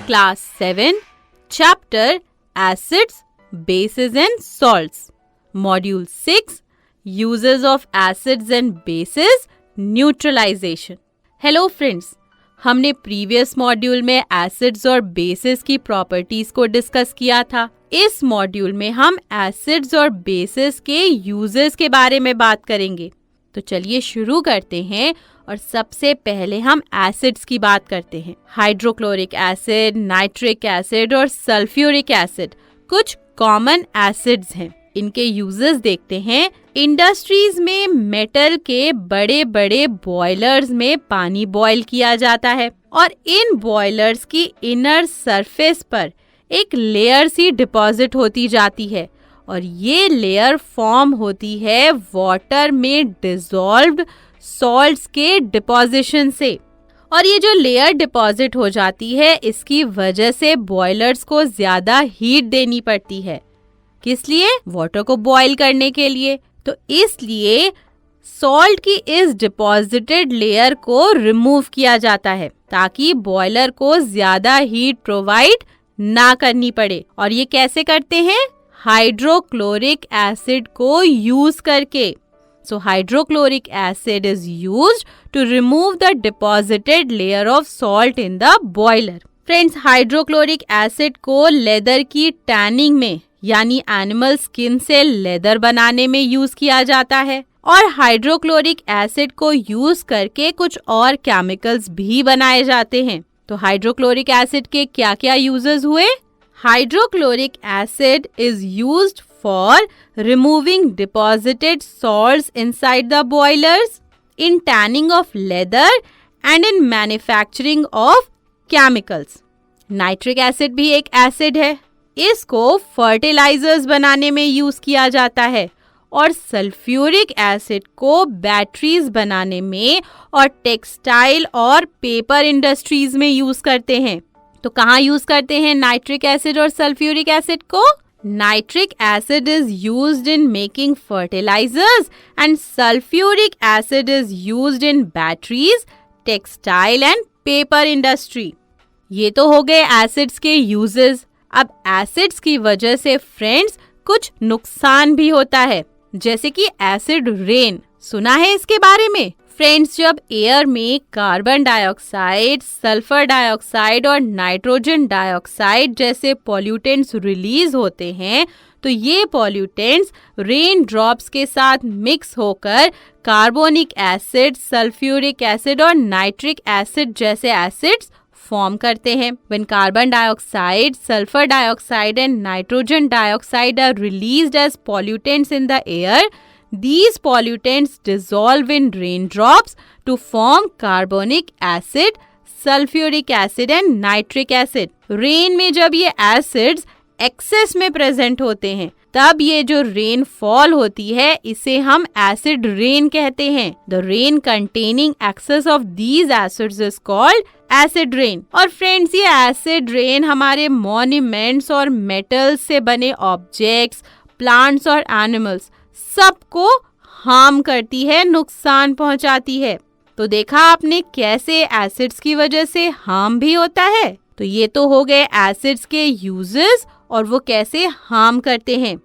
Class 7, Chapter Acids, Bases and Salts. Module 6, Uses of Acids and Bases, Neutralization. Hello friends, हमने previous module में acids और basis की properties को discuss किया था. इस मॉड्यूल में हम एसिड्स और बेसिस के यूजेस के बारे में बात करेंगे. तो चलिए शुरू करते हैं और सबसे पहले हम एसिड्स की बात करते हैं. हाइड्रोक्लोरिक एसिड, नाइट्रिक एसिड और सल्फ्यूरिक एसिड कुछ कॉमन एसिड्स हैं. इनके यूजेस देखते हैं. इंडस्ट्रीज में मेटल के बड़े बड़े बॉयलर्स में पानी बॉयल किया जाता है और इन बॉयलर्स की इनर सरफेस पर एक लेयर सी डिपॉजिट होती जाती है और ये लेयर फॉर्म होती है वाटर में डिसॉल्व्ड सॉल्ट्स के डिपोजिशन से. और ये जो लेयर डिपॉजिट हो जाती है इसकी वजह से बॉयलर्स को ज्यादा हीट देनी पड़ती है. किस लिए? वाटर को बॉयल करने के लिए. तो इसलिए सॉल्ट की इस डिपॉजिटेड लेयर को रिमूव किया जाता है ताकि बॉयलर को ज्यादा हीट प्रोवाइड ना करनी पड़े. और ये कैसे करते हैं? हाइड्रोक्लोरिक एसिड को यूज करके. So hydrochloric acid is used to remove the deposited layer of salt in the boiler. Friends, hydrochloric acid को लेदर की टैनिंग में यानी एनिमल स्किन से लेदर बनाने में यूज किया जाता है और हाइड्रोक्लोरिक एसिड को यूज करके कुछ और केमिकल्स भी बनाए जाते हैं. तो हाइड्रोक्लोरिक एसिड के क्या क्या यूजेस हुए? Hydrochloric acid is used for removing deposited salts inside the boilers, in tanning of leather and in manufacturing of chemicals. Nitric acid भी एक एसिड है. इसको फर्टिलाइजर्स बनाने में यूज किया जाता है और सल्फ्यूरिक एसिड को बैटरीज बनाने में और टेक्सटाइल और पेपर इंडस्ट्रीज में यूज करते हैं. तो कहाँ यूज करते हैं नाइट्रिक एसिड और सल्फ्यूरिक एसिड को? Nitric acid is used in making fertilizers and sulfuric acid is used in batteries, textile and paper industry. ये तो हो गए एसिड्स के यूजेस. अब एसिड्स की वजह से फ्रेंड्स कुछ नुकसान भी होता है, जैसे कि एसिड रेन. सुना है इसके बारे में? फ्रेंड्स, जब एयर में कार्बन डाइऑक्साइड, सल्फर डाइऑक्साइड और नाइट्रोजन डाइऑक्साइड जैसे पॉल्यूटेंट्स रिलीज होते हैं तो ये पॉल्यूटेंट्स रेन ड्रॉप्स के साथ मिक्स होकर कार्बोनिक एसिड, सल्फ्यूरिक एसिड और नाइट्रिक एसिड जैसे एसिड्स फॉर्म करते हैं. When carbon dioxide, sulphur dioxide and nitrogen dioxide are released as pollutants in the air, these pollutants dissolve in raindrops to form carbonic acid, sulfuric acid and nitric acid. Rain में जब ये acids access में present होते हैं तब ये जो rain fall होती है इसे हम एसिड रेन कहते हैं. The rain containing excess of these acids is called acid rain. और फ्रेंड्स, ये एसिड रेन हमारे मॉन्यूमेंट्स और मेटल्स से बने ऑब्जेक्ट्स, प्लांट्स और एनिमल्स सबको हार्म करती है, नुकसान पहुंचाती है. तो देखा आपने कैसे एसिड्स की वजह से हार्म भी होता है. तो ये तो हो गए एसिड्स के यूजेस और वो कैसे हार्म करते हैं.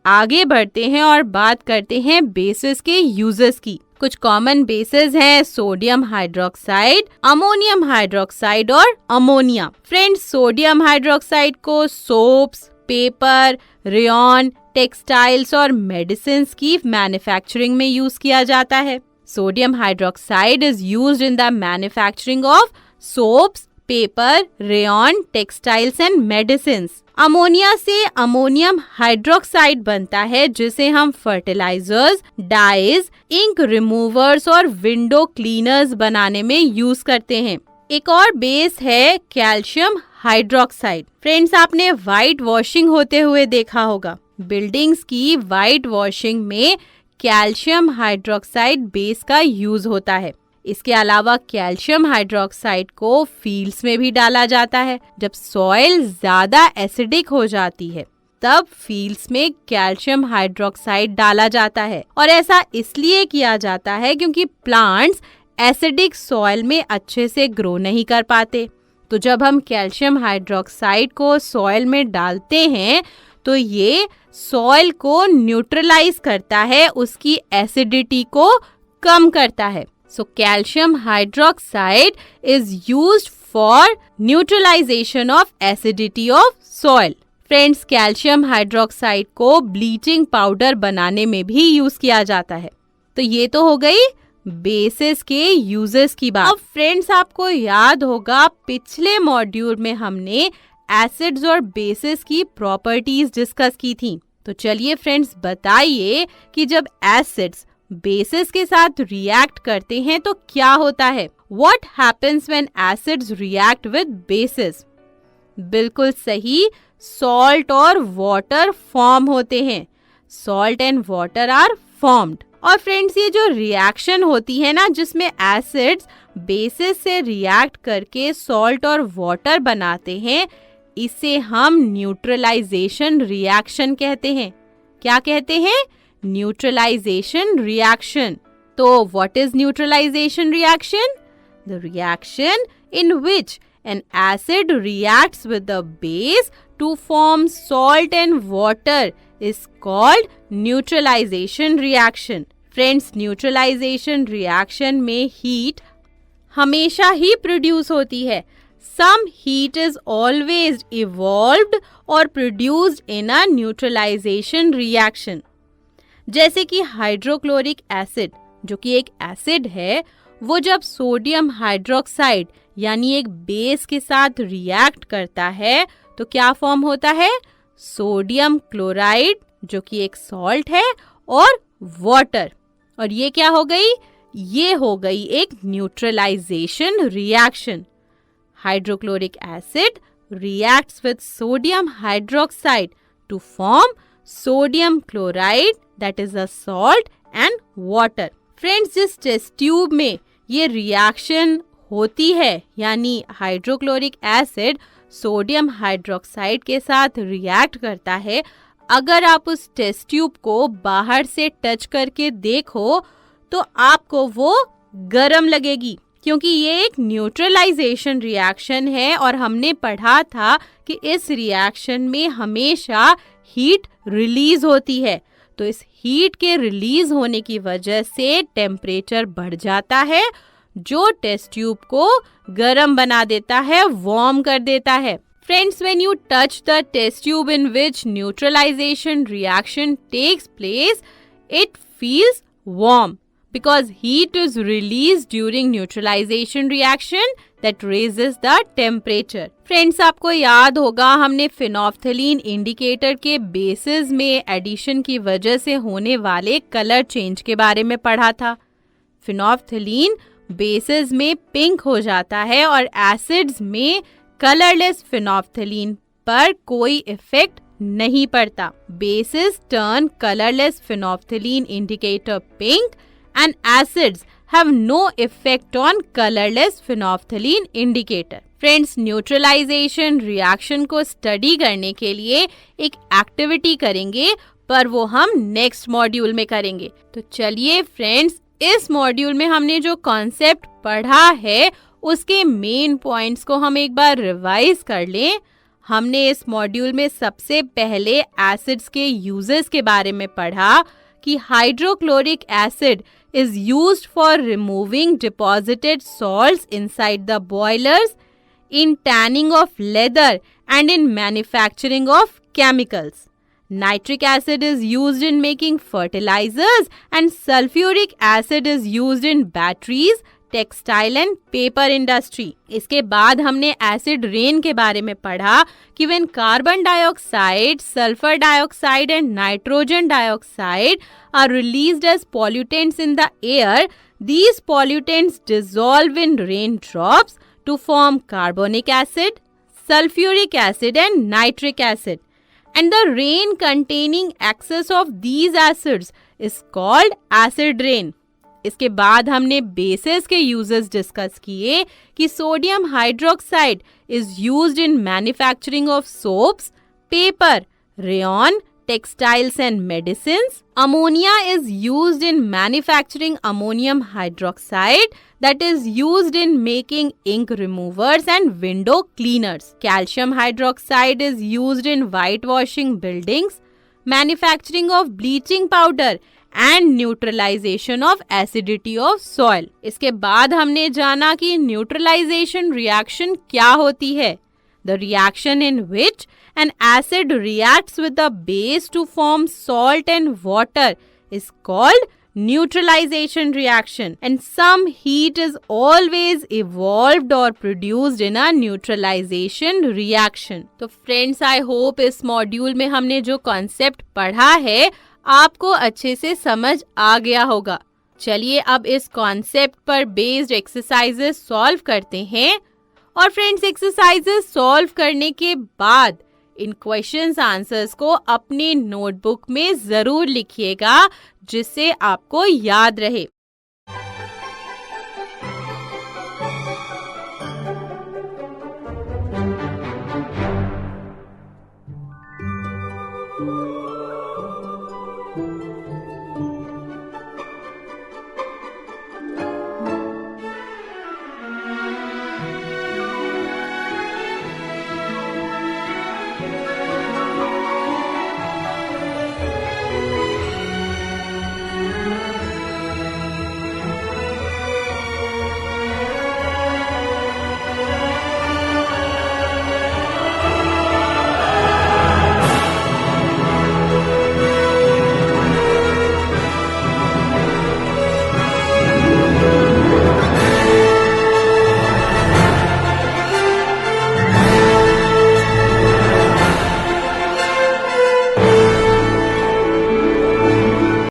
आगे बढ़ते हैं और बात करते हैं बेसिस के यूजेस की. कुछ कॉमन बेसिस हैं सोडियम हाइड्रोक्साइड, अमोनियम हाइड्रोक्साइड और अमोनिया. फ्रेंड्स, सोडियम हाइड्रोक्साइड को सोप्स, पेपर, रेयॉन, टेक्सटाइल्स और मेडिसिन्स की मैन्युफैक्चरिंग में यूज किया जाता है. Sodium hydroxide is used in the manufacturing of soaps, paper, rayon, textiles and medicines. Ammonia से अमोनियम हाइड्रोक्साइड बनता है जिसे हम फर्टिलाइजर्स, डाइज, इंक रिमूवर्स और विंडो क्लीनर्स बनाने में यूज करते हैं. एक और बेस है कैल्शियम हाइड्रोक्साइड. फ्रेंड्स, आपने व्हाइट वॉशिंग होते हुए देखा होगा. बिल्डिंग्स की व्हाइट वॉशिंग में कैल्शियम हाइड्रोक्साइड बेस का यूज होता है. इसके अलावा कैल्शियम हाइड्रोक्साइड को फील्ड्स में भी डाला जाता है. जब सॉइल ज्यादा एसिडिक हो जाती है तब फील्ड्स में कैल्शियम हाइड्रोक्साइड डाला जाता है और ऐसा इसलिए किया जाता है क्योंकि प्लांट्स एसिडिक सॉइल में अच्छे से ग्रो नहीं कर पाते. तो जब हम कैल्शियम हाइड्रोक्साइड को सॉइल में डालते हैं तो ये सॉइल को न्यूट्रलाइज करता है, उसकी एसिडिटी को कम करता है. So calcium hydroxide is used for neutralisation of acidity of soil. Friends, calcium hydroxide को ब्लीचिंग पाउडर बनाने में भी यूज किया जाता है. तो ये तो हो गई बेसिस के यूजेस की बात. अब फ्रेंड्स, आपको याद होगा पिछले मॉड्यूल में हमने एसिड्स और बेसिस की प्रॉपर्टीज डिस्कस की थी. तो चलिए फ्रेंड्स, बताइए कि जब एसिड्स बेसिस के साथ रिएक्ट करते हैं तो क्या होता है. What happens when acids react with bases. बिल्कुल सही, सॉल्ट और वाटर फॉर्म होते हैं. Salt and water are formed. और फ्रेंड्स, ये जो रिएक्शन होती है ना, जिसमें एसिड्स बेसिस से रिएक्ट करके सॉल्ट और वाटर बनाते हैं, इसे हम न्यूट्रलाइजेशन रिएक्शन कहते हैं. क्या कहते हैं? Neutralization reaction. तो what is neutralization reaction? The reaction in which an acid reacts with the base to form salt and water is called neutralization reaction. Friends, neutralization reaction में heat हमेशा ही produce होती है. Some heat is always evolved or produced in a neutralization reaction. जैसे कि hydrochloric acid, जो कि एक acid है, वो जब सोडियम हाइड्रोक्साइड यानी एक बेस के साथ रिएक्ट करता है तो क्या फॉर्म होता है? सोडियम क्लोराइड, जो कि एक सॉल्ट है, और वाटर. और ये क्या हो गई? ये हो गई एक neutralisation reaction. Hydrochloric acid reacts with sodium hydroxide to form sodium chloride, that is a salt, and water. Friends, जिस टेस्ट ट्यूब में ये रिएक्शन होती है, यानी हाइड्रोक्लोरिक एसिड सोडियम हाइड्रोक्साइड के साथ रिएक्ट करता है, अगर आप उस टेस्ट ट्यूब को बाहर से टच करके देखो तो आपको वो गरम लगेगी, क्योंकि ये एक न्यूट्रलाइजेशन रिएक्शन है और हमने पढ़ा था कि इस रिएक्शन में हमेशा हीट रिलीज होती है. तो इस हीट के रिलीज होने की वजह से टेम्परेचर बढ़ जाता है, जो टेस्ट ट्यूब को गर्म बना देता है, वार्म कर देता है. Friends, when you touch the test tube in which neutralization reaction takes place, it feels warm because heat is released during neutralization reaction that raises the temperature. Friends, आपको याद होगा हमने फिनोल्फ्थलीन इंडिकेटर के बेसिस में addition की वजह से होने वाले कलर चेंज के बारे में पढ़ा था. फिनोल्फ्थलीन बेसिस में पिंक हो जाता है और एसिड्स में कलरलेस फिनोल्फ्थलीन पर कोई इफेक्ट नहीं पड़ता. Bases turn colourless phenolphthalein indicator pink and acids have no effect on colorless phenolphthalein indicator. Friends, neutralisation reaction को स्टडी करने के लिए एक एक्टिविटी करेंगे, पर वो हम नेक्स्ट मॉड्यूल में करेंगे. तो चलिए फ्रेंड्स, इस मॉड्यूल में हमने जो कॉन्सेप्ट पढ़ा है उसके मेन पॉइंट्स को हम एक बार रिवाइज कर लें. हमने इस मॉड्यूल में सबसे पहले एसिड्स के यूजेस के बारे में पढ़ा कि hydrochloric acid is used for removing deposited salts inside the boilers, in tanning of leather, and in manufacturing of chemicals. Nitric acid is used in making fertilizers, and sulfuric acid is used in batteries, textile and paper industry. इसके बाद हमने acid rain के बारे में पढ़ा कि when carbon dioxide, sulphur dioxide and nitrogen dioxide are released as pollutants in the air, these pollutants dissolve in raindrops to form carbonic acid, sulfuric acid and nitric acid. And the rain containing excess of these acids is called acid rain. इसके बाद हमने basis के uses discuss किए कि sodium hydroxide is used in manufacturing of soaps, paper, rayon, textiles and medicines. Ammonia is used in manufacturing ammonium hydroxide, that is used in making ink removers and window cleaners. Calcium hydroxide is used in whitewashing buildings, manufacturing of bleaching powder and neutralization of acidity of soil. इसके बाद हमने जाना कि neutralization reaction क्या होती है. The reaction in which an acid reacts with a base to form salt and water is called neutralization reaction, and some heat is always evolved or produced in a neutralization reaction. तो friends, I hope इस module में हमने जो concept पढ़ा है आपको अच्छे से समझ आ गया होगा. चलिए अब इस कॉन्सेप्ट पर बेस्ड एक्सरसाइजेस सॉल्व करते हैं. और फ्रेंड्स, एक्सरसाइजेस सॉल्व करने के बाद इन क्वेश्चंस आंसर्स को अपने नोटबुक में जरूर लिखिएगा जिससे आपको याद रहे.